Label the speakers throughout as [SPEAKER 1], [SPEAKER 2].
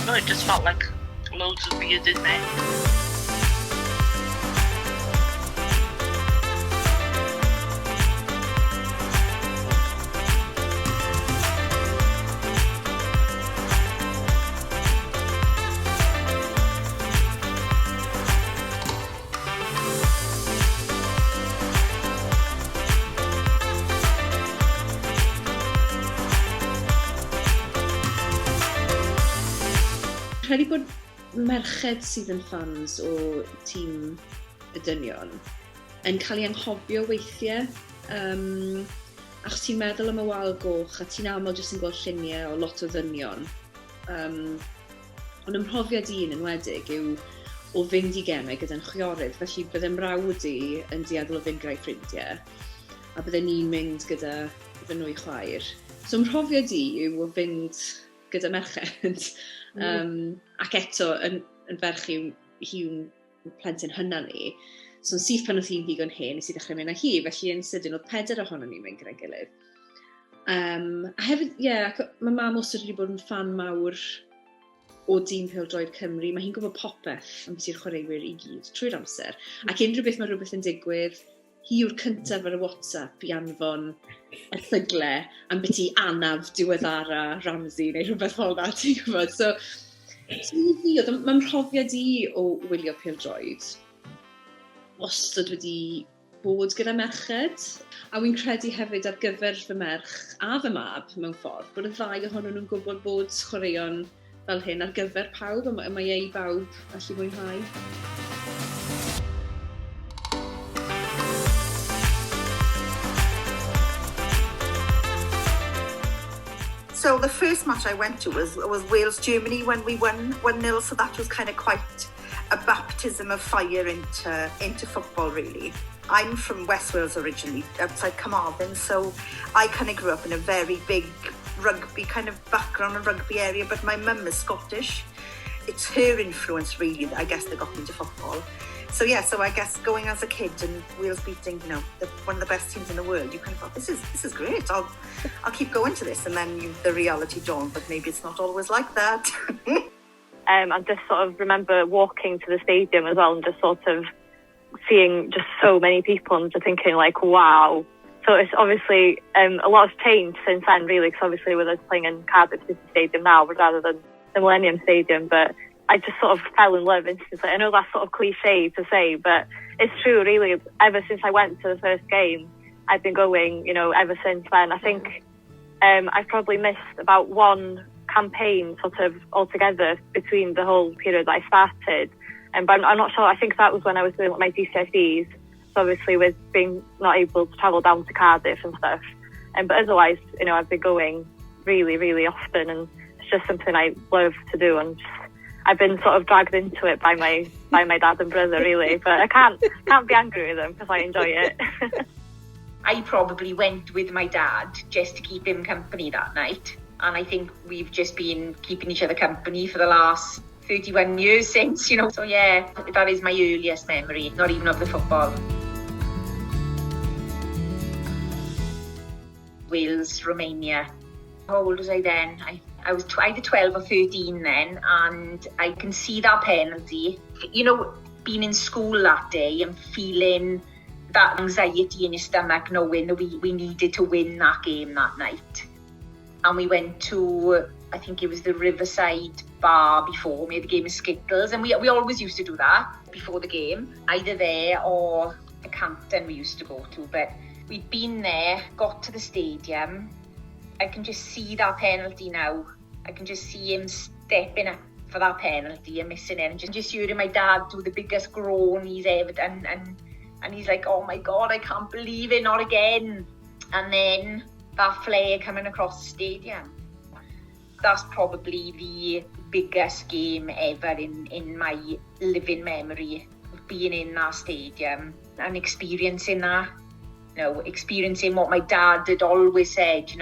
[SPEAKER 1] No, it just felt like loads of beer, didn't it?
[SPEAKER 2] Credu bod merched sydd yn fans o tîm y dynion yn cael ei anghofio weithiau. Achos ti'n meddwl am y wal goch a ti'n aml jyst yn gweld lluniau o lot o ddynion. Ond ym mhrofiad un yn wedig yw o fynd i gemau gyda'n chwiorydd, felly byddai'n mrawd i yn dueddol o fynd gyda'i ffrindiau a byddai'n ni'n mynd gyda fy nwy chwaer. So ym mhrofiad i yw o fynd gyda merched. Ac eto, yn ferch hi'n plentyn hynna ni. So yn syth pan oedd hi'n ddigon hen, nes i ddechrau mynd â hi, felly yn sydyn oedd 4 ohono ni'n mynd gyda'i gilydd. A hefyd, mae mam os wedi bod yn fan mawr o dîm pêl-droed Cymru. Mae hi'n gwybod popeth am beth yw'r chwaraewyr i gyd trwy'r amser. Ac unrhyw beth mae rhywbeth yn digwydd, hi yw'r cyntaf ar y WhatsApp i anfon erthyglau am beth i anaf diweddara Ramsey neu rhywbeth fel na, ti'n gwybod. So mae'n mhrofiad i o wylio pêl-droed wastad wedi bod gyda merched. A wy'n credu hefyd ar gyfer fy merch a fy mab mewn ffordd, bod y ddau ohonyn nhw'n gwybod bod chwaraeon fel hyn ar gyfer pawb, a mae ei bawb allu mwynhau.
[SPEAKER 3] So the first match I went to was Wales-Germany when we won 1-0, so that was kind of quite a baptism of fire into football, really. I'm from West Wales originally, outside Carmarthen, so I kind of grew up in a very big rugby kind of background and rugby area, but my mum is Scottish. It's her influence, really, I guess, that got me into football. So I guess going as a kid and Wales beating, one of the best teams in the world, you kind of thought, this is great. I'll keep going to this, and then the reality dawned, but maybe it's not always like that.
[SPEAKER 4] I just sort of remember walking to the stadium as well, and just sort of seeing just so many people, and just thinking like, wow. So it's obviously a lot has changed since then, really, because obviously we're playing in Cardiff City Stadium now rather than the Millennium Stadium, but I just sort of fell in love instantly. I know that's sort of cliche to say, but it's true, really. Ever since I went to the first game, I've been going, ever since then. I think I've probably missed about one campaign sort of altogether between the whole period that I started. But I'm not sure. I think that was when I was doing my GCSEs. So obviously with being not able to travel down to Cardiff and stuff. But otherwise, I've been going really, really often, and it's just something I love to do, and I've been sort of dragged into it by my dad and brother, really, but I can't be angry with them because I enjoy it.
[SPEAKER 5] I probably went with my dad just to keep him company that night, and I think we've just been keeping each other company for the last 31 years since, So yeah, that is my earliest memory, not even of the football. Wales, Romania. How old was I then? I was either 12 or 13 then, and I can see that penalty. Being in school that day and feeling that anxiety in your stomach, knowing that we needed to win that game that night. And we went to, I think it was the Riverside bar before, we had a game of Skittles, and we always used to do that before the game, either there or the Canton we used to go to. But we'd been there, got to the stadium. I can just see that penalty now. I can just see him stepping up for that penalty and missing it, and just hearing my dad do the biggest groan he's ever done, and he's like, oh my God, I can't believe it, not again. And then that flare coming across the stadium. That's probably the biggest game ever in my living memory, of being in that stadium and experiencing that. Experiencing what my dad had always said,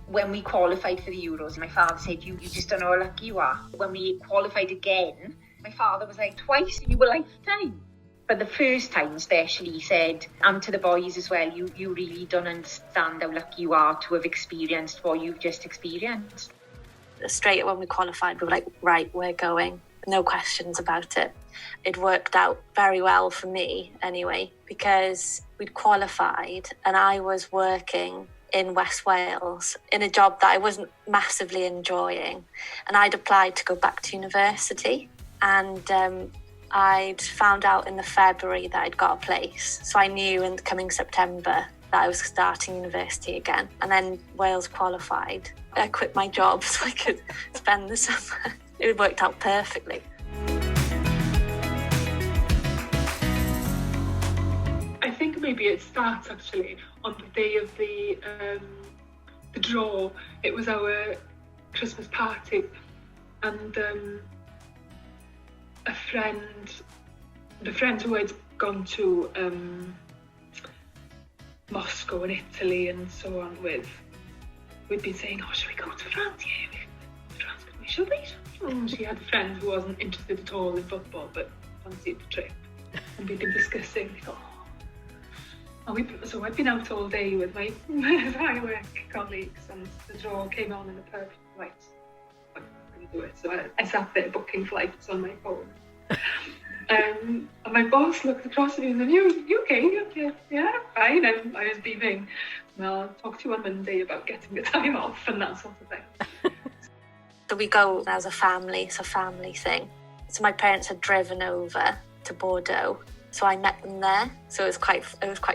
[SPEAKER 5] when we qualified for the Euros, my father said, you just don't know how lucky you are. When we qualified again, my father was like, twice in your lifetime. But the first time especially, he said, and to the boys as well, you really don't understand how lucky you are to have experienced what you've just experienced.
[SPEAKER 6] straight when we qualified, we were like, right, we're going. No questions about it. It worked out very well for me anyway, because we'd qualified and I was working in West Wales in a job that I wasn't massively enjoying. And I'd applied to go back to university, and I'd found out in the February that I'd got a place. So I knew in the coming September that I was starting university again. And then Wales qualified. I quit my job so I could spend the summer. It worked out perfectly.
[SPEAKER 7] I think maybe it starts actually on the day of the draw. It was our Christmas party, and the friend who had gone to Moscow and Italy and so on with, we'd been saying, oh, should we go to France? Yeah, we can go to France, can we? Should we? And she had a friend who wasn't interested at all in football, but fancied the trip. And we'd been discussing, so I'd been out all day with my work colleagues, and the draw came on in the pub. Right, I'm going to do it. So I sat there booking flights on my phone. And my boss looked across at me and said, you okay? Yeah, fine. And I was beaming. Well, I'll talk to you on Monday about getting the time off and that sort of thing.
[SPEAKER 6] So we go as a family, it's a family thing. So my parents had driven over to Bordeaux, so I met them there. So it was quite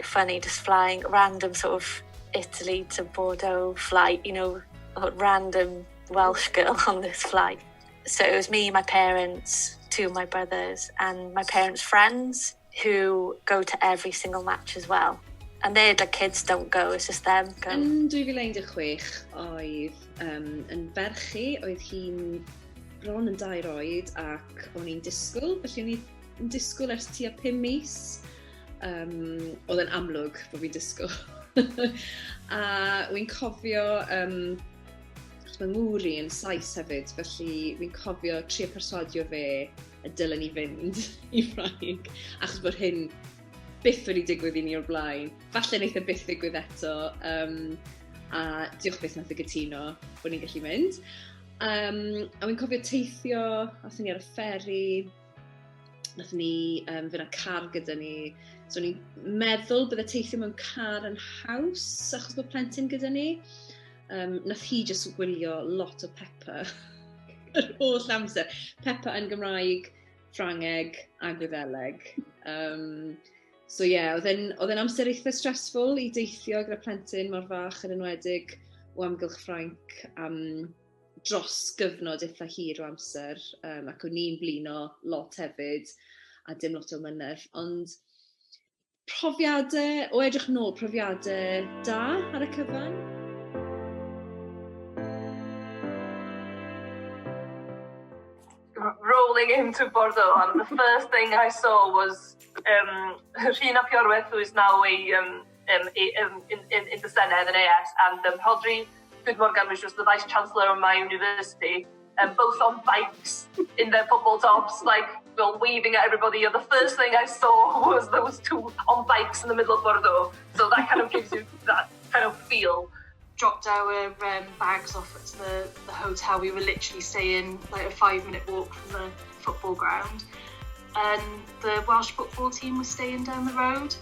[SPEAKER 6] funny, just flying random sort of Italy to Bordeaux flight, a random Welsh girl on this flight. So it was me, my parents, two of my brothers, and my parents' friends who go to every single match as well. And the kids don't go, it's just them go.
[SPEAKER 2] Yn 2016 oedd yn ferchi, oedd hi'n bron yn 2 oed ac o'n i'n disgwyl, felly o'n i'n disgwyl ers tua 5 mis. Oedd yn amlwg bod fi'n disgwyl. A wy'n cofio, mae ngwri yn Saes hefyd, felly wy'n cofio trio persuadio fe y dylen ni fynd i Ffrainc, achos bod hyn byth wedi digwydd i ni o'r blaen. Falle wneith e byth digwydd eto, a diolch byth nath y gytuno bod ni'n gallu mynd. A wy'n cofio teithio, athyn ni ar y fferi, nathon ni fynd â car gyda ni. So ni'n meddwl bydd y teithio mewn car yn haws, achos bod plentyn gyda ni. Nath hi jyst gwylio lot o Peppa yr holl amser. Peppa yn Gymraeg, Ffrangeg a Gwyddeleg. So oedd e'n amser eitha stressful i deithio gyda plentyn mor fach yn enwedig o amgylch Ffrainc am dros gyfnod eitha hir o amser, ac o'n i'n blino lot hefyd a dim lot o mlynedd. Ond profiadau, o edrych nôl, profiadau da ar y cyfan.
[SPEAKER 8] Rolling into Bordeaux, and the first thing I saw was Rhina Piorweth, who is now in the Senedd in AS, and Hodri Goodmorgan, which was the Vice Chancellor of my university, both on bikes in their football tops, waving at everybody. And the first thing I saw was those two on bikes in the middle of Bordeaux. So that kind of gives you that kind of feel.
[SPEAKER 9] Dropped our bags off at the hotel. We were literally staying a 5-minute walk from the football ground, and the Welsh football team was staying down the road.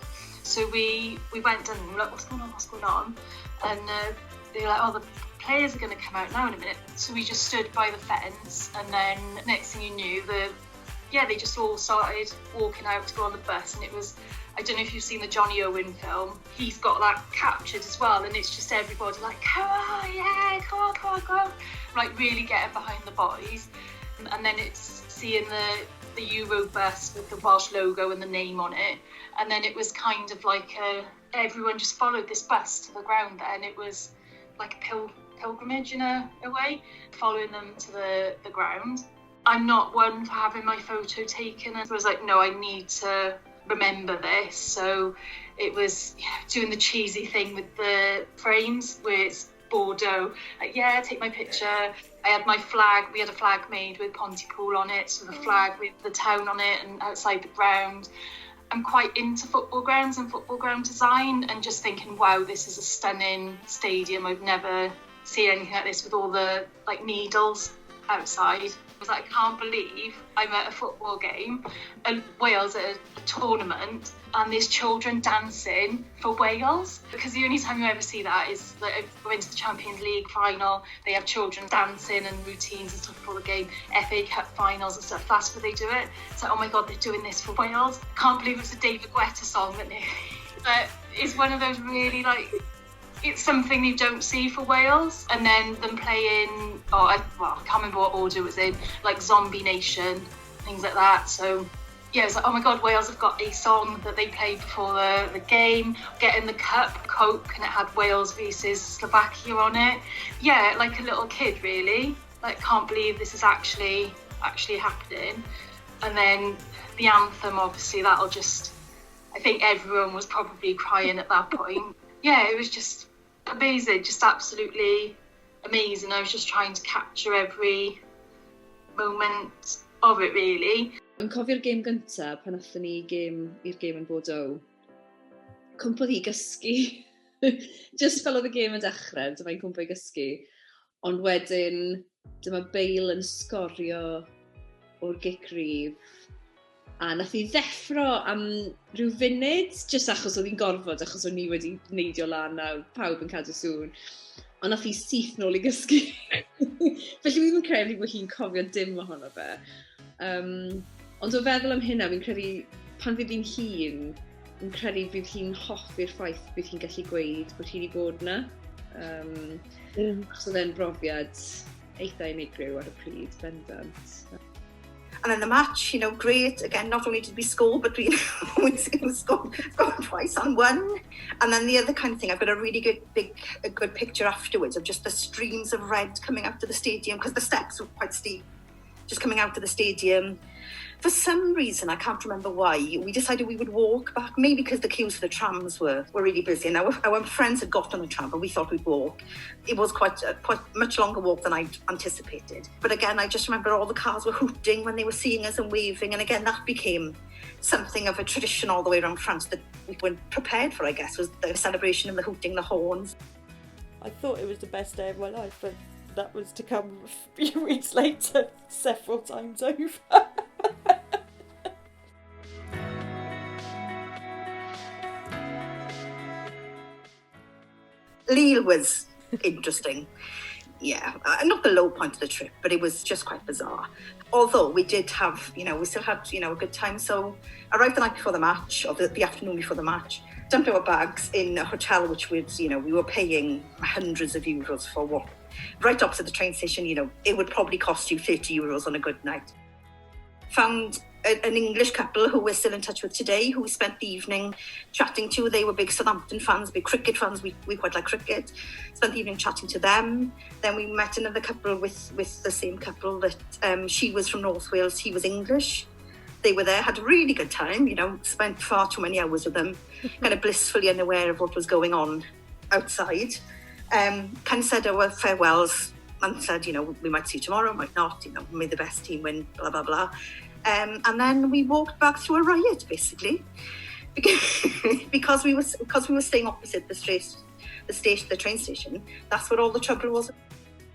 [SPEAKER 9] So we went down and we were like, what's going on? And they were like, oh, the players are going to come out now in a minute. So we just stood by the fence, and then next thing you knew, they just all started walking out to go on the bus. And it was, I don't know if you've seen the Johnny Owen film, he's got that captured as well, and it's just everybody come on, yeah, come on, really getting behind the boys. And then it's seeing the Euro bus with the Welsh logo and the name on it, and then it was kind of everyone just followed this bus to the ground there, and it was like a pilgrimage in a way, following them to the ground. I'm not one for having my photo taken, and I was like, no, I need to remember this. So it was doing the cheesy thing with the frames where it's Bordeaux, take my picture. I had my flag, we had a flag made with Pontypool on it, so the flag with the town on it and outside the ground. I'm quite into football grounds and football ground design, and just thinking, wow, this is a stunning stadium. I've never seen anything like this with all the like needles outside. I was like, I can't believe I'm at a football game and Wales at a tournament and there's children dancing for Wales. Because the only time you ever see that is like going to the Champions League final, they have children dancing and routines and stuff before the game, FA Cup finals and stuff, that's where they do it. It's like, oh my God, they're doing this for Wales. Can't believe it's a David Guetta song that but it's one of those really like, it's something you don't see for Wales. And then them playing, I can't remember what order it was in, like Zombie Nation, things like that. So yeah, it was like, oh my God, Wales have got a song that they played before the game, getting the cup, Coke, and it had Wales versus Slovakia on it. Yeah, like a little kid really. Like, can't believe this is actually happening. And then the anthem, obviously, that'll just, I think everyone was probably crying at that point. Yeah, it was just amazing, just absolutely amazing. I was just trying to capture every moment of it, really.
[SPEAKER 2] Yn cofio'r gêm gyntaf, pan athyn ni i'r gêm yn Bordeaux, cwmpodd hi gysgu. Just fel oedd y gêm yn dechrau, dyma'n cwmpo i gysgu. Ond wedyn, dyma Bale yn sgorio o'r gic-rif. A nath hi ddeffro am rhyw funud, just achos oedd hi'n gorfod, achos o'n ni wedi neidio lan a pawb yn cadw sŵn. Ond nath hi syth nôl i gysgu. Felly fi ddim yn credu bod hi'n cofio dim ohono fe. Ond o feddwl am hynna, fi'n credu pan fydd hi'n hun, fi'n credu fydd hi'n hoffi'r ffaith bydd hi'n gallu gweud bod hi wedi bod yna. Achos oedd e'n brofiad eitha unigryw ar y pryd, bendant.
[SPEAKER 3] And then the match, great. Again, not only did we score, but we scored twice and won. And then the other kind of thing, I've got a really good picture afterwards of just the streams of red coming out of the stadium, because the steps were quite steep, just coming out of the stadium. For some reason, I can't remember why, we decided we would walk back, maybe because the queues for the trams were really busy, and our friends had got on the tram, but we thought we'd walk. It was quite much longer walk than I'd anticipated. But again, I just remember all the cars were hooting when they were seeing us and waving, and again, that became something of a tradition all the way around France that we weren't prepared for, I guess, was the celebration and the hooting, the horns.
[SPEAKER 10] I thought it was the best day of my life, but that was to come a few weeks later, several times over.
[SPEAKER 3] Lille was interesting. Yeah, not the low point of the trip, but it was just quite bizarre. Although we did have, we still had, a good time. So arrived the night before the match, or the afternoon before the match, dumped our bags in a hotel, which was, we were paying hundreds of euros for what? Right opposite the train station, it would probably cost you 30 euros on a good night. Found an English couple who we're still in touch with today, who we spent the evening chatting to. They were big Southampton fans, big cricket fans. We quite like cricket. Spent the evening chatting to them. Then we met another couple with the same couple that she was from North Wales, he was English. They were there, had a really good time, spent far too many hours with them, kind of blissfully unaware of what was going on outside. Kind of said our farewells and said, we might see you tomorrow, might not, may the best team win, blah, blah, blah. And then we walked back through a riot, basically, because we were staying opposite the train station. That's where all the trouble was.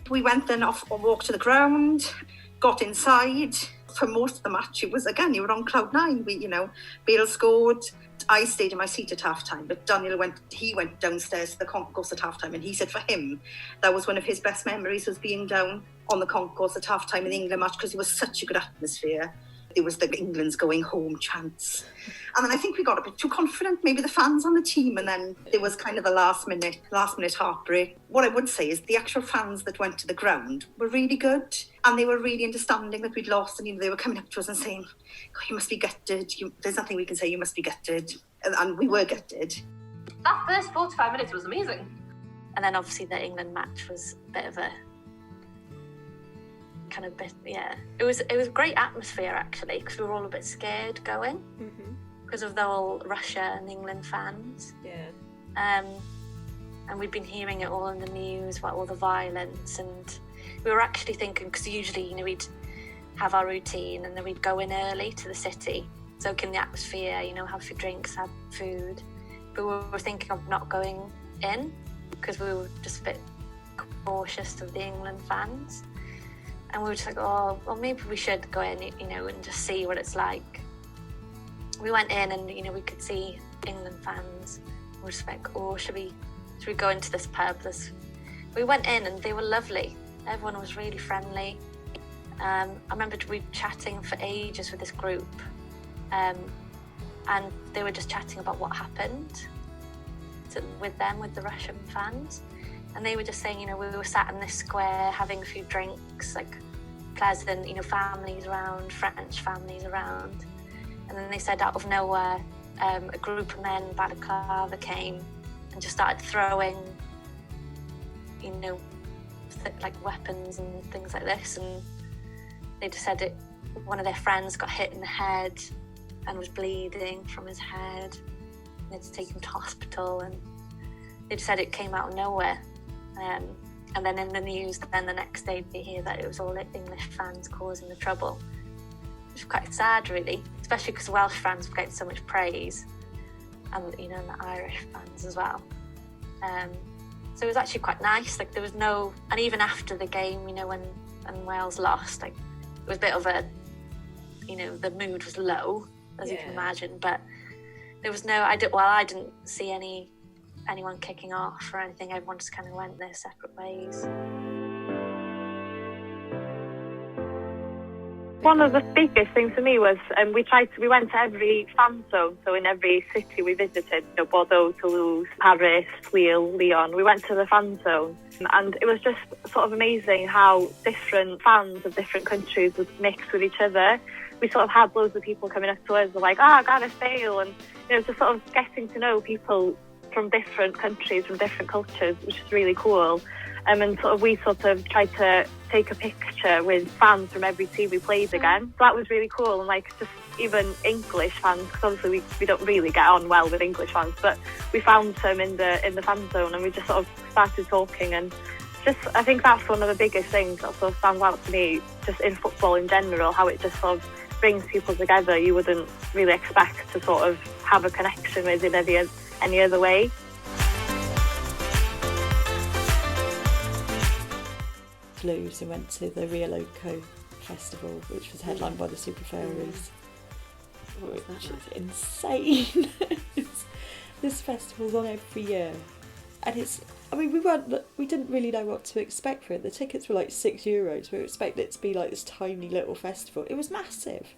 [SPEAKER 3] We went then off or walked to the ground, got inside. For most of the match, it was, again, you were on cloud nine. Bale scored. I stayed in my seat at halftime, but Daniel went downstairs to the concourse at halftime, and he said for him, that was one of his best memories, was being down on the concourse at halftime in the England match, because it was such a good atmosphere. It was the England's going home chants. And then I think we got a bit too confident, maybe the fans on the team, and then there was kind of a last minute heartbreak. What I would say is the actual fans that went to the ground were really good, and they were really understanding that we'd lost, and they were coming up to us and saying, oh, you must be gutted, there's nothing we can say, you must be gutted. And we were gutted.
[SPEAKER 8] That first 45 minutes was amazing.
[SPEAKER 6] And then obviously the England match was a bit of a it was a great atmosphere, actually, because we were all a bit scared going because of the whole Russia and England fans. And we'd been hearing it all in the news about all the violence, and we were actually thinking, because usually we'd have our routine and then we'd go in early to the city, soak in the atmosphere, have a few drinks, have food, but we were thinking of not going in because we were just a bit cautious cautious of the England fans. And we were just like, oh, well, maybe we should go in, you know, and just see what it's like. We went in and, you know, we could see England fans. We were just like, oh, should we go into this pub? We went in and they were lovely. Everyone was really friendly. I remember we were chatting for ages with this group. And they were just chatting about what happened with the Russian fans. And they were just saying, you know, we were sat in this square having a few drinks, like pleasant, you know, families around, French families around. And then they said out of nowhere, a group of men, balaclava, came and just started throwing, you know, like weapons and things like this. And they just said one of their friends got hit in the head and was bleeding from his head. They had to take him to hospital, and they just said it came out of nowhere. And then in the news, then the next day they hear that it was all English fans causing the trouble. Which was quite sad, really, especially because Welsh fans were getting so much praise, and you know, and the Irish fans as well. So it was actually quite nice. Like there was no, and even after the game, you know, when Wales lost, like it was a bit of a, you know, the mood was low, as you can imagine. But there was no, I didn't see anyone kicking off or anything. Everyone just kind of went their separate ways.
[SPEAKER 4] One of the biggest things for me was we went to every fan zone. So in every city we visited, you know, Bordeaux, Toulouse, Paris, Lille, Lyon, we went to the fan zone. And it was just sort of amazing how different fans of different countries would mix with each other. We sort of had loads of people coming up to us, like, Gareth Bale, and you know, just sort of getting to know people from different countries, from different cultures, which is really cool. And we sort of tried to take a picture with fans from every team we played again. So that was really cool. And like just even English fans, because obviously we don't really get on well with English fans, but we found some in the fan zone, and we just sort of started talking. And just I think that's one of the biggest things that sort of stands out to me, just in football in general, how it just sort of brings people together you wouldn't really expect to sort of have a connection with in any other way.
[SPEAKER 10] Toulouse and went to the Rio Loco festival, which was headlined by the Super Fairies, which is insane. This festival's on every year, and we didn't really know what to expect for it. The tickets were like €6. We were expecting it to be like this tiny little festival. It was massive,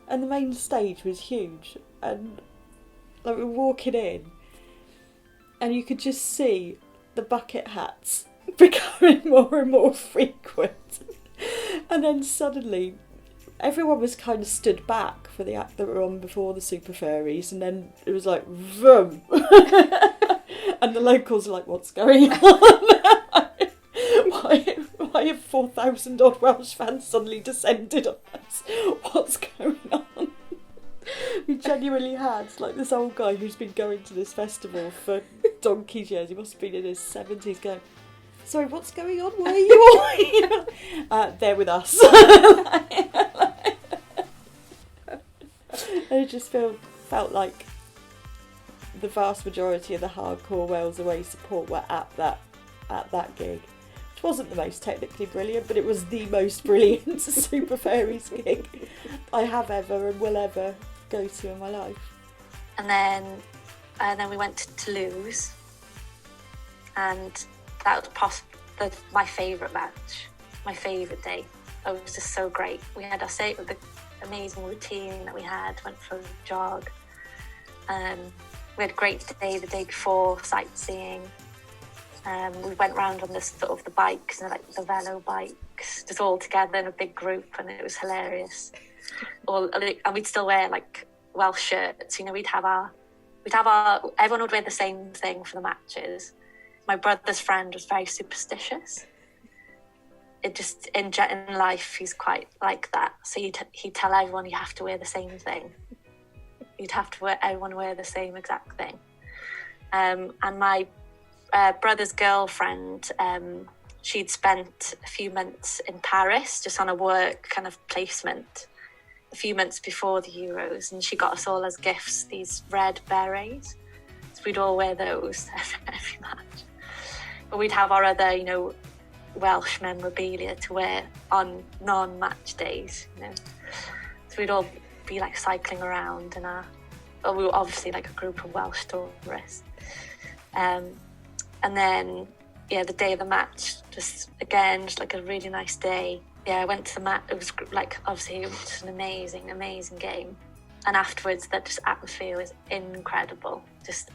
[SPEAKER 10] and the main stage was huge, and like we were walking in, and you could just see the bucket hats becoming more and more frequent, and then suddenly everyone was kind of stood back for the act that were on before the Super Fairies, and then it was like vroom. And the locals are like, what's going on? Why have 4,000 odd Welsh fans suddenly descended on us? What's going on? We genuinely had like this old guy who's been going to this festival for donkey's years. He must have been in his 70s going, sorry, what's going on? Why are you all there with us? I just felt like the vast majority of the hardcore Wales Away support were at that gig, which wasn't the most technically brilliant, but it was the most brilliant Super Fairies gig I have ever and will ever go to in my life.
[SPEAKER 6] And then we went to Toulouse, and that was my favourite match, my favourite day. It was just so great. We had the amazing routine that we had, went for a jog. We had a great day the day before, sightseeing. We went round on the bikes, like the velo bikes, just all together in a big group, and it was hilarious. And we'd still wear like Welsh shirts. You know, we'd have our everyone would wear the same thing for the matches. My brother's friend was very superstitious. It just in life he's quite like that. So he'd tell everyone you have to wear the same thing. You'd have to everyone wear the same exact thing. And my brother's girlfriend, she'd spent a few months in Paris just on a work kind of placement a few months before the Euros, and she got us all as gifts these red berets. So we'd all wear those every match. But we'd have our other, Welsh memorabilia to wear on non-match days, you know. So we'd all be like cycling around and we were obviously like a group of Welsh tourists. And then, yeah, the day of the match, just like a really nice day. Yeah, I went to the match. It was like, obviously, it was just an amazing, amazing game. And afterwards, that just atmosphere was incredible. Just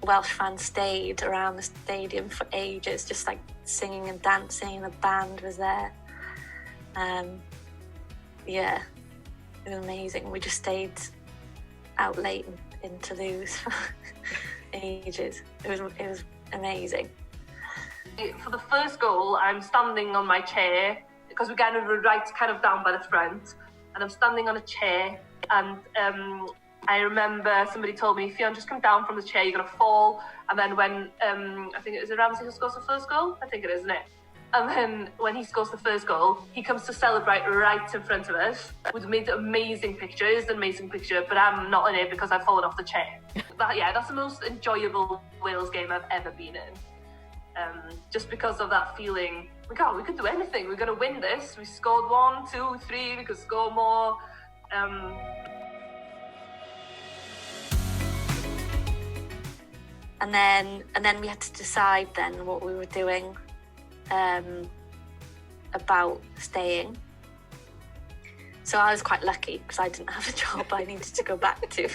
[SPEAKER 6] Welsh fans stayed around the stadium for ages, just like singing and dancing. The band was there. Yeah, it was amazing. We just stayed out late in Toulouse for ages. It was amazing.
[SPEAKER 8] For the first goal, I'm standing on my chair because we're kind of right down by the front, and I'm standing on a chair, and I remember somebody told me, Fionn, just come down from the chair, you're going to fall. And then when, I think it was Ramsey who scores the first goal? I think it is, isn't it? And then when he scores the first goal, he comes to celebrate right in front of us. We've made an amazing picture. It is an amazing picture, but I'm not in it because I've fallen off the chair. That's the most enjoyable Wales game I've ever been in. Just because of that feeling, we could do anything. We're going to win this. We scored 1, 2, 3, we could score more.
[SPEAKER 6] And then we had to decide then what we were doing about staying. So I was quite lucky because I didn't have a job I needed to go back to.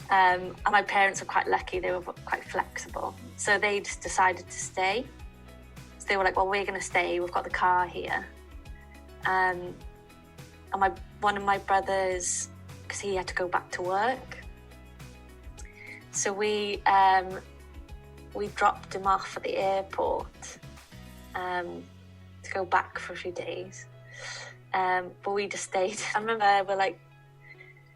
[SPEAKER 6] And my parents were quite lucky, they were quite flexible. So they just decided to stay. So they were like, well, we're going to stay, we've got the car here. And one of my brothers, because he had to go back to work, so we dropped him off at the airport to go back for a few days. But we just stayed. I remember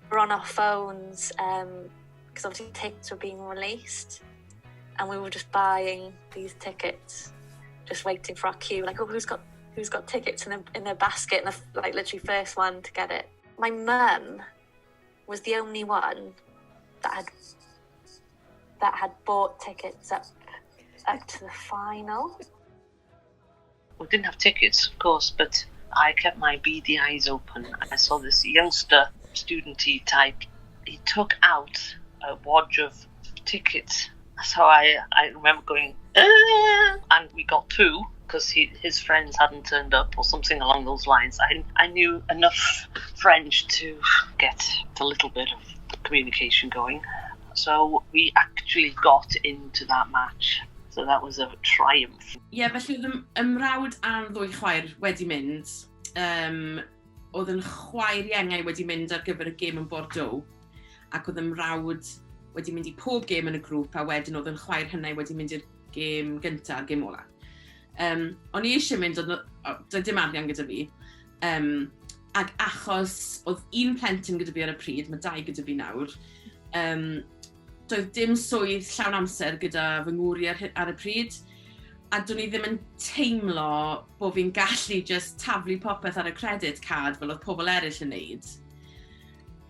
[SPEAKER 6] we're on our phones because obviously tickets were being released, and we were just buying these tickets, just waiting for our queue. Like, oh, who's got tickets in their basket, and the literally first one to get it. My mum was the only one that had bought tickets up to the final.
[SPEAKER 1] We didn't have tickets, of course, but I kept my beady eyes open. I saw this youngster, student-y type. He took out a wad of tickets. So I remember going, and we got 2 because his friends hadn't turned up or something along those lines. I knew enough French to get a little bit of communication going. So we actually got into that match. So that was a triumph.
[SPEAKER 11] Ie, felly oedd ymrawd a'r ddwy chwaer wedi mynd. Oedd yn chwaer iengau wedi mynd ar gyfer y gêm yn Bordeaux. Ac oedd ymrawd wedi mynd i pob gêm yn y grŵp, a wedyn oedd yn chwaer hynny wedi mynd i'r gêm gyntaf, gêm ola. O'n i eisiau mynd, doedd dim arian gyda fi. Ac achos oedd un plentyn gyda fi ar y pryd, mae 2 gyda fi nawr, doedd dim swydd llawn amser gyda fy ngwri ar y pryd, a do'n i ddim yn teimlo bod fi'n gallu just taflu popeth ar y credit card fel oedd pobl eraill yn neud.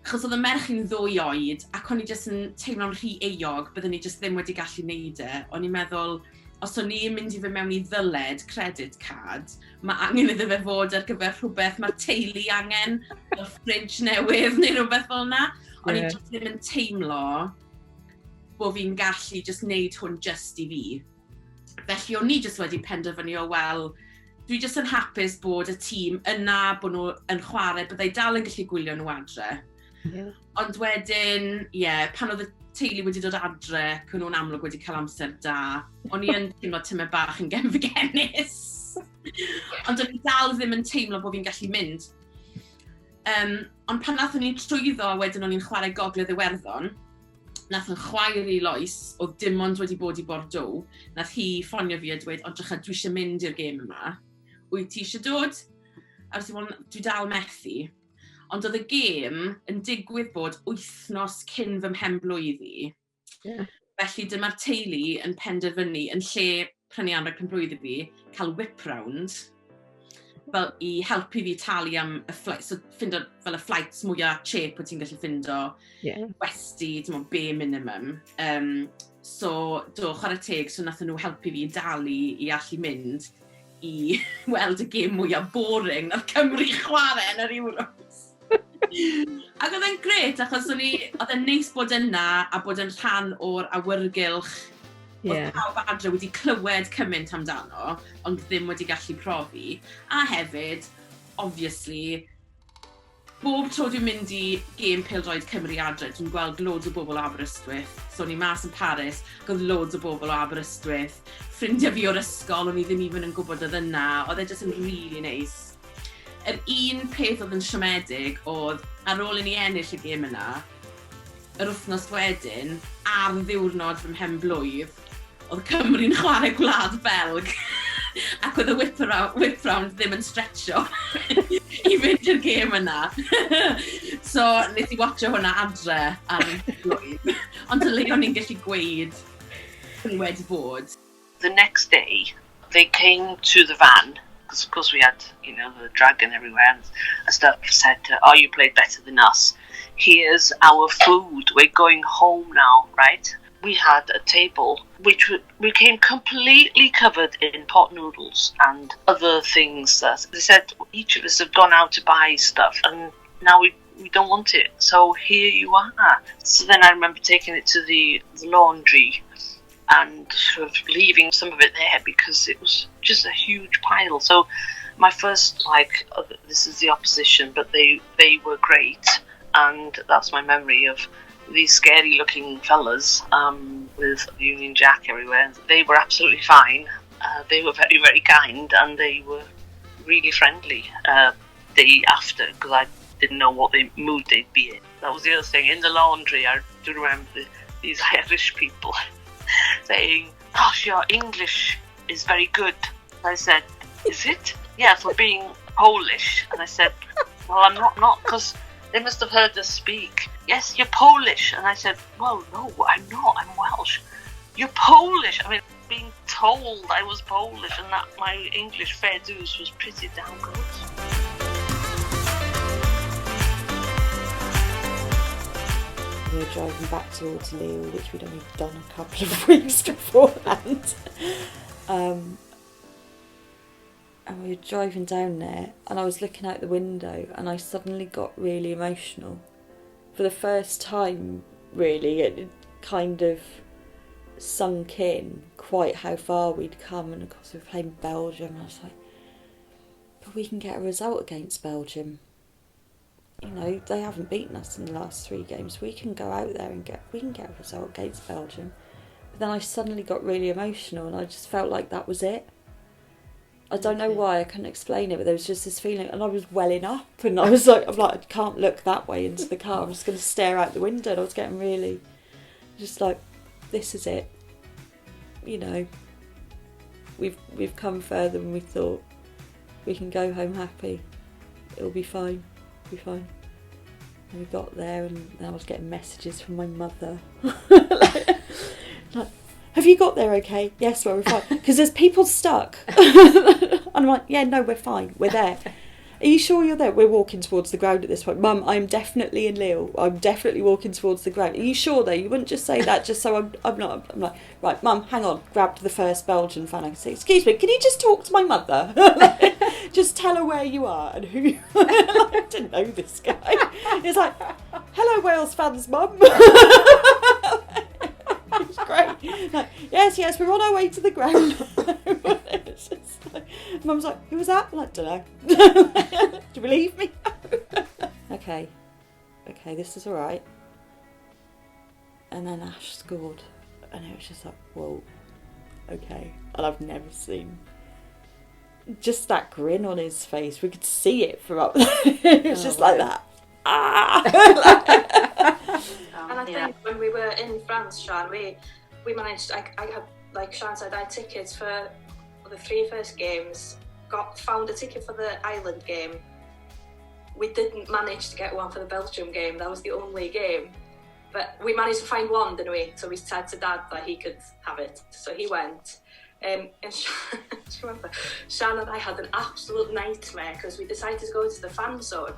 [SPEAKER 11] Achos oedd y merch yn 2 oed, ac o'n i just yn teimlo'n rhy eog, byddwn i just ddim wedi gallu neud e. O'n i'n meddwl, os o'n i'n mynd i fy mewn i ddyled credit card, mae angen iddo fe fod ar gyfer rhywbeth mae'r teulu angen, fel fridge newydd neu rhywbeth fel yna. O'n i just ddim yn teimlo bod fi'n gallu just neud hwn just i fi. Felly o'n i just wedi penderfynu wel, dwi just yn hapus bod y tîm yna, bod nhw yn chwarae, byddai dal yn gallu gwylio nhw adre. Ond wedyn, pan oedd y teulu wedi dod adre, ac nhw'n amlwg wedi cael amser da, o'n i yn teimlo tymed bach yn gefnus. Ond o'n i dal ddim yn teimlo bod fi'n gallu mynd. Ond pan nathon ni trwyddo, wedyn o'n i'n chwarae Gogledd Iwerddon, nath yn chwaer i Lois, oedd dim ond wedi bod i Bordeaux, nath hi ffonio fi a dweud, o drycha, dwi eisiau mynd i'r gêm yma. Wyt ti eisiau dod? A dwi dal methu. Ond oedd y gêm yn digwydd bod wythnos cyn fy mhenblwydd i. Felly dyma'r teulu yn penderfynu yn lle prynu anrheg penblwydd i fi, cael whip round. fel i helpu fi talu am y flight, so ffindo fel y flights mwyaf cheap o ti'n gallu ffindo, westi, dim ond bare minimum. So, chwarae teg, so nath nhw helpu fi dalu i allu mynd i weld y gêm mwyaf boring na'r Cymru chwarae yn yr Euros. Ac oedd e'n gret, achos oedd e'n neis bod yna a bod yn rhan o'r awyrgylch. Oedd pawb adre wedi clywed cymaint amdano, ond ddim wedi gallu profi. A hefyd, obviously, bob tro dwi'n mynd i gêm pêl-droed Cymru adre, dwi'n gweld loads o bobl o Aberystwyth. So ni mas yn Paris, oedd loads o bobl o Aberystwyth. Ffrindiau fi o'r ysgol, o'n i ddim even yn gwybod oedd yna. Oedd e just yn really nice. Yr un peth oedd yn siomedig oedd, ar ôl i ni ennill y gêm yna, yr wythnos wedyn, ar ddiwrnod fy mhen blwydd, oedd Cymru'n chwarae Gwlad Belg. Ac oedd y whip round ddim yn stretcho i fynd i'r gêm yna. So, nes i watcho hwnna adre ar blwydd. Ond y le o'n i'n gallu gweud yn wedi bod.
[SPEAKER 1] The next day, they came to the van, because of course we had, the dragon everywhere and stuff, said, oh, you played better than us. Here's our food. We're going home now, right? We had a table which became completely covered in pot noodles and other things. They said each of us had gone out to buy stuff and now we don't want it. So here you are. So then I remember taking it to the laundry and sort of leaving some of it there because it was just a huge pile. So my first, this is the opposition, but they were great. And that's my memory of these scary looking fellas with Union Jack everywhere. They were absolutely fine. They were very, very kind and they were really friendly day after because I didn't know what mood they'd be in. That was the other thing. In the laundry, I do remember these Irish people saying, gosh, your English is very good. I said, is it? Yeah, for being Polish. And I said, well, I'm not because they must have heard us speak. Yes, you're Polish. And I said, well, no, I'm not. I'm Welsh. You're Polish. I mean, being told I was Polish and that my English fair dues was pretty damn good.
[SPEAKER 10] We were driving back towards Lille, which we'd only done a couple of weeks beforehand. And we were driving down there and I was looking out the window and I suddenly got really emotional. For the first time, really, it kind of sunk in quite how far we'd come, and of course we were playing Belgium and I was like, but we can get a result against Belgium. They haven't beaten us in the last 3 games. We can go out there and get a result against Belgium. But then I suddenly got really emotional and I just felt like that was it. I don't know why, I couldn't explain it, but there was just this feeling, and I was welling up, and I'm like, I can't look that way into the car, I'm just going to stare out the window, and I was getting really, just like, this is it. We've come further than we thought. We can go home happy. It'll be fine. It'll be fine. And we got there, and I was getting messages from my mother. like, have you got there okay? Yes, well, we're fine. Because there's people stuck. And I'm like, yeah, no, we're fine. We're there. Are you sure you're there? We're walking towards the ground at this point. Mum, I'm definitely in Lille. I'm definitely walking towards the ground. Are you sure though? You wouldn't just say that just so I'm not. I'm like, right, Mum, hang on. Grabbed the first Belgian fan. I can say, excuse me, can you just talk to my mother? Just tell her where you are and who you are. I didn't know this guy. It's like, hello Wales fans, Mum. It's great. Like, yes, we're on our way to the ground. It's just like, Mum's like, who was that? I'm like, don't know. Do you believe me? Okay, this is alright. And then Ash scored, and it was just like, whoa, okay. And I've never seen just that grin on his face. We could see it from up there. It was just like that.
[SPEAKER 9] And I think when we were in France, Sean, we managed, I had, like Sean said, I had tickets for the 3 first games, found a ticket for the Ireland game. We didn't manage to get one for the Belgium game, that was the only game. But we managed to find one, didn't we? So we said to Dad that he could have it. So he went. And
[SPEAKER 12] just remember, Shan and I had an absolute nightmare because we decided to go to the fan zone.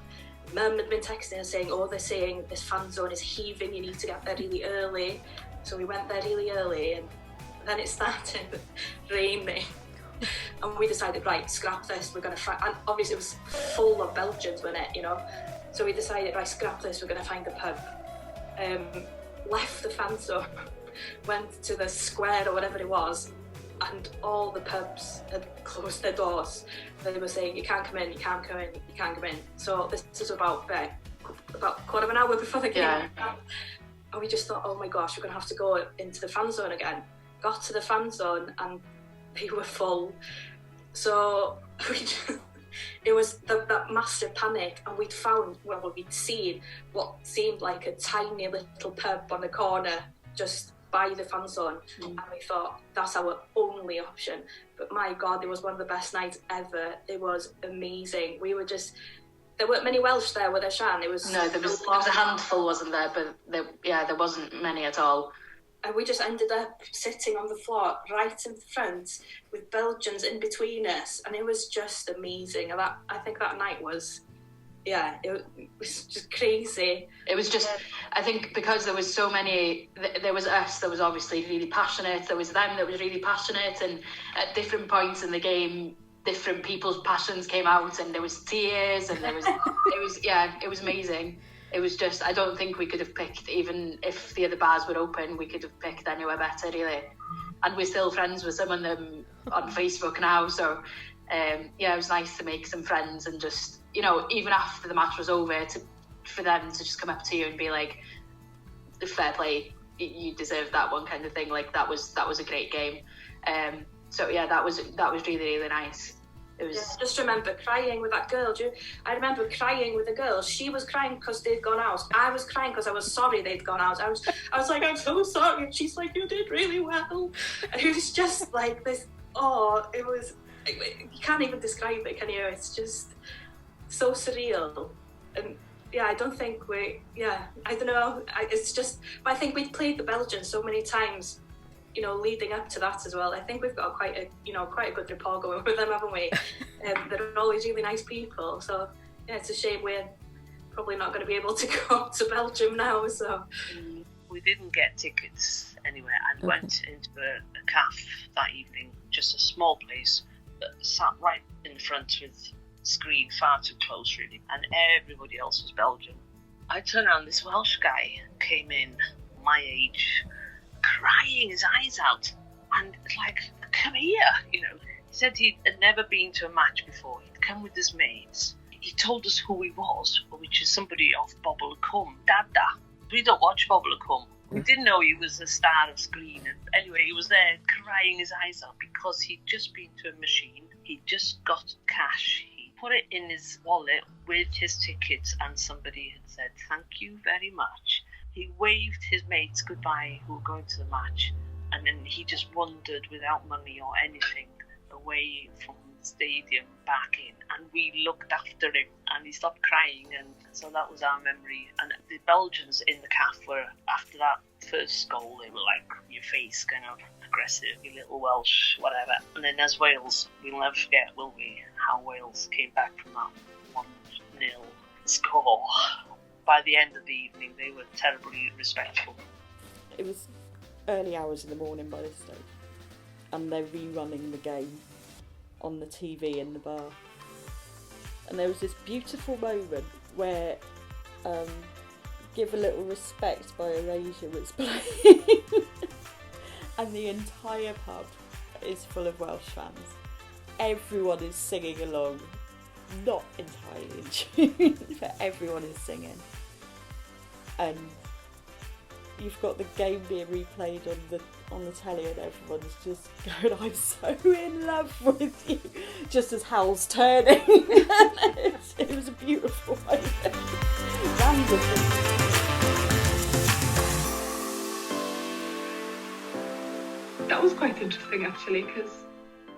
[SPEAKER 12] Mum had been texting us saying, they're saying this fan zone is heaving, you need to get there really early. So we went there really early, and then it started raining. And we decided, right, scrap this, we're going to find, and obviously it was full of Belgians, wasn't it, So we decided, right, scrap this, we're going to find a pub. Left the fan zone, went to the square or whatever it was, and all the pubs had closed their doors. They were saying, you can't come in, you can't come in, you can't come in. So this is about a quarter of an hour before the game. Yeah. And we just thought, oh my gosh, we're going to have to go into the fan zone again. Got to the fan zone and they were full. So it was that massive panic, and we'd seen what seemed like a tiny little pub on the corner just by the fan zone, and we thought that's our only option. But my God, it was one of the best nights ever. It was amazing. There weren't many Welsh there, were there, Shan? There was
[SPEAKER 13] a handful, wasn't there? But there wasn't many at all.
[SPEAKER 12] And we just ended up sitting on the floor right in front with Belgians in between us, and it was just amazing. And I think that night was, it was just crazy.
[SPEAKER 13] It was just, I think because there was so many, there was us that was obviously really passionate, there was them that was really passionate, and at different points in the game, different people's passions came out, and there was tears, and there was, it was amazing. It was just, I don't think we could have picked, even if the other bars were open, we could have picked anywhere better, really. And we're still friends with some of them on Facebook now, so it was nice to make some friends, and just, even after the match was over, for them to just come up to you and be like, fair play, you deserved that one, kind of thing. Like, that was a great game. That was really, really nice. It was...
[SPEAKER 12] I just remember crying with that girl. I remember crying with the girl. She was crying because they'd gone out. I was crying because I was sorry they'd gone out. I was like, I'm so sorry. And she's like, you did really well. And it was just like this, it was, you can't even describe it, can you? It's just so surreal. And I don't think I don't know. It's just, but I think we'd played the Belgians so many times, leading up to that as well. I think we've got quite a good rapport going with them, haven't we? They're always really nice people. So it's a shame we're probably not going to be able to go to Belgium now. So
[SPEAKER 1] we didn't get tickets anywhere, and went into a cafe that evening, just a small place that sat right in the front with screen far too close, really, and everybody else was Belgian. I turned around, this Welsh guy came in, my age, crying his eyes out, and like, come here, He said he had never been to a match before. He'd come with his mates. He told us who he was, which is somebody off Bobble Cum, Dada. We don't watch Bobble Cum. We didn't know he was a star of screen. And anyway, he was there crying his eyes out because he'd just been to a machine. He'd just got cash. He put it in his wallet with his tickets, and somebody had said, thank you very much. He waved his mates goodbye who were going to the match, and then he just wandered without money or anything away from the stadium back in, and we looked after him, and he stopped crying, and so that was our memory. And the Belgians in the cafe were, after that first goal, they were like, your face kind of aggressive, you little Welsh, whatever. And then as Wales, we'll never forget, will we, how Wales came back from that 1-0 score. By the end of the evening, they were terribly respectful.
[SPEAKER 10] It was early hours in the morning by this stage, and they're rerunning the game on the TV in the bar. And there was this beautiful moment where Give a Little Respect by Erasure was playing, and the entire pub is full of Welsh fans. Everyone is singing along, not entirely in tune, but everyone is singing. And you've got the game being replayed on the telly, and everyone's just going, I'm so in love with you, just as Hal's turning. It was a beautiful moment.
[SPEAKER 7] That was quite interesting, actually, because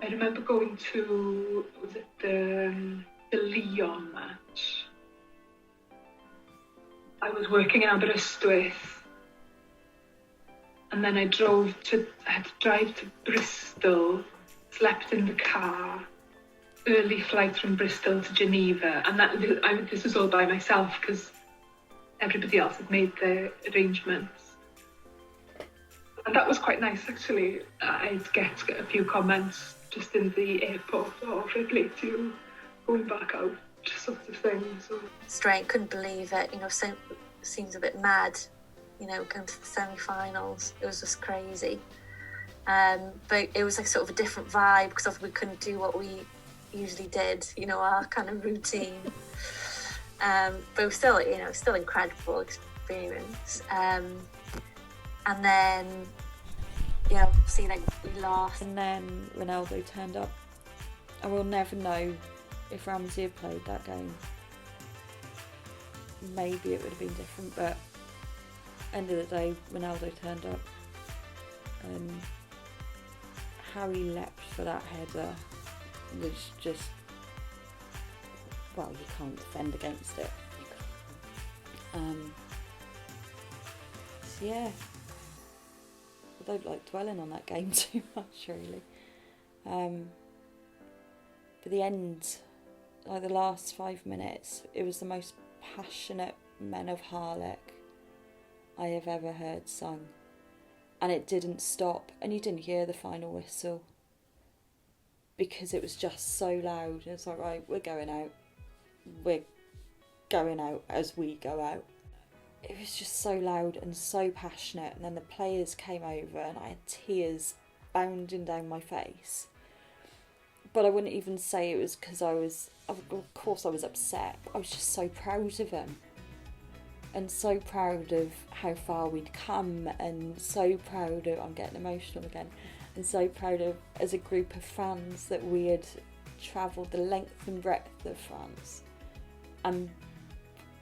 [SPEAKER 7] I remember going to, was it the Lyon match? I was working in Aberystwyth, and then I had to drive to Bristol slept in the car, early flight from Bristol to Geneva, and this was all by myself because everybody else had made their arrangements. And that was quite nice, actually. I'd get a few comments just in the airport, oh, fair play to you, going back out, sort of thing. So
[SPEAKER 6] Ffrainc couldn't believe it, seems a bit mad, going to the semi-finals. It was just crazy. But it was like sort of a different vibe because obviously we couldn't do what we usually did, our kind of routine. But it was still, still incredible experience. And then, obviously, we lost.
[SPEAKER 10] And then Ronaldo turned up. And we'll never know if Ramsey had played that game. Maybe it would have been different, but end of the day, Ronaldo turned up. And how he leapt for that header was just, well, you can't defend against it. So yeah, I don't like dwelling on that game too much, really. But the end, the last 5 minutes, it was the most passionate Men of Harlech I have ever heard sung. And it didn't stop, and you didn't hear the final whistle because it was just so loud. It's like, right, we're going out as we go out. It was just so loud and so passionate, and then the players came over and I had tears bounding down my face. But I wouldn't even say it was because of course I was upset. I was just so proud of him. And so proud of how far we'd come, and so proud of, I'm getting emotional again, and so proud of, as a group of fans, that we had travelled the length and breadth of France and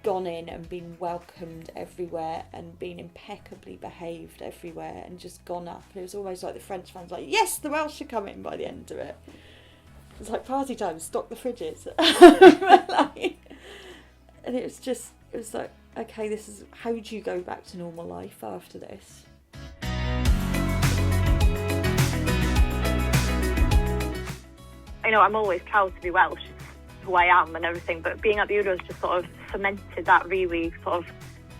[SPEAKER 10] gone in and been welcomed everywhere and been impeccably behaved everywhere and just gone up. And it was almost like the French fans like, yes, the Welsh are coming by the end of it. It's like party time, stock the fridges. And it was like, okay, this is, how do you go back to normal life after this?
[SPEAKER 4] I'm always proud to be Welsh, it's who I am and everything, but being at the Euros just sort of cemented that really sort of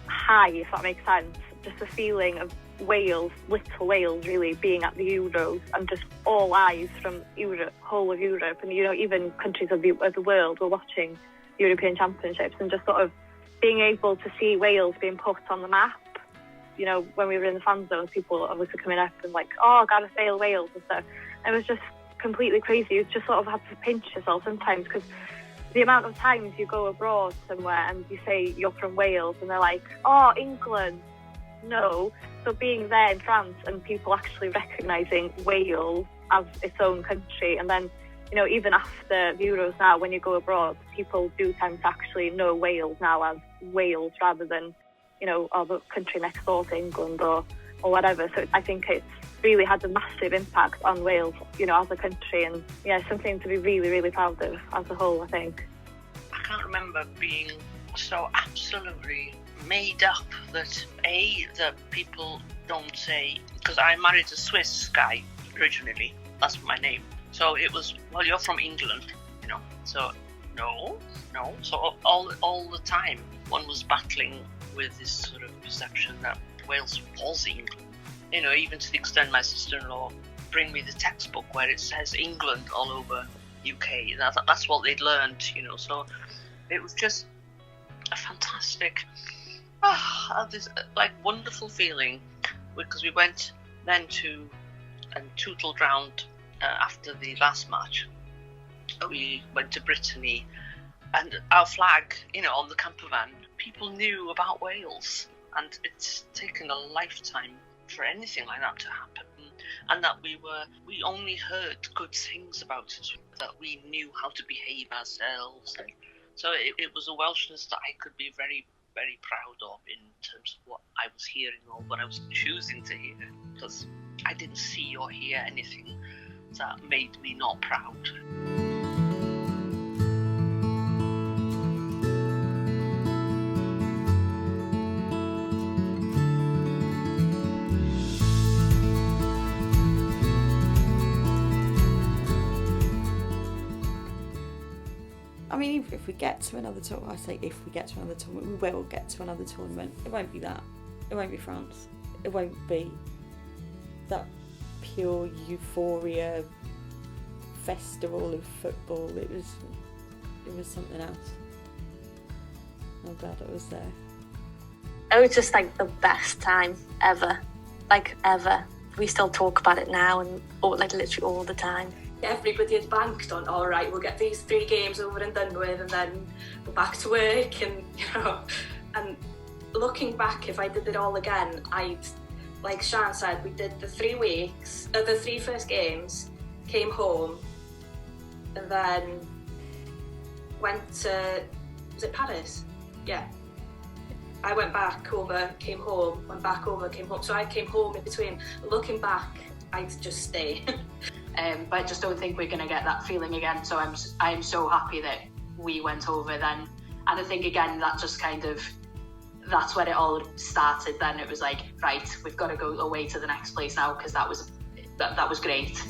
[SPEAKER 4] high, if that makes sense. Just the feeling of Wales, little Wales really, being at the Euros, and just all eyes from Europe, whole of Europe, and even countries of the world were watching European Championships, and just sort of being able to see Wales being put on the map. When we were in the fan zones, people obviously coming up and like, oh, Gareth Bale, Wales and stuff. It was just completely crazy. You just sort of had to pinch yourself sometimes, because the amount of times you go abroad somewhere and you say you're from Wales and they're like, oh, England. No. So being there in France and people actually recognising Wales as its own country, and then even after the Euros now, when you go abroad, people do tend to actually know Wales now as Wales rather than, the country next door to England or whatever. So I think it's really had a massive impact on Wales, as a country, and something to be really, really proud of as a whole, I think.
[SPEAKER 1] I can't remember being so absolutely made up that that people don't say, because I married a Swiss guy originally, that's my name. So it was, well, you're from England, so no. So all the time one was battling with this sort of perception that Wales was England. Even to the extent my sister-in-law bring me the textbook where it says England all over UK. That's what they'd learned, So it was just a fantastic, this wonderful feeling, because we went then to and tootled round after the last match. We went to Brittany, and our flag, on the camper van, people knew about Wales, and it's taken a lifetime for anything like that to happen, and that we only heard good things about us, that we knew how to behave ourselves, and so it was a Welshness that I could be very, very proud of in terms of what I was hearing or what I was choosing to hear, because I didn't see or hear anything that made me not proud.
[SPEAKER 10] I mean, if we get to another tournament, I say if we get to another tournament, we will get to another tournament. It won't be that. It won't be France. It won't be that pure euphoria festival of football. It was something else. I'm glad I was there.
[SPEAKER 6] It was just like the best time ever. Like ever. We still talk about it now and like literally all the time.
[SPEAKER 12] Everybody had banked on, all right, we'll get these 3 games over and done with and then go back to work, and and looking back, if I did it all again, I'd, like Sian said, we did the 3 weeks, the 3 first games, came home, and then went to, was it Paris? Yeah. I went back over, came home, went back over, came home. So I came home in between. Looking back, I'd just stay.
[SPEAKER 13] But I just don't think we're going to get that feeling again. So I'm so happy that we went over then. And I think, again, that just kind of, that's when it all started then. It was like, right, we've got to go away to the next place now, because that was great.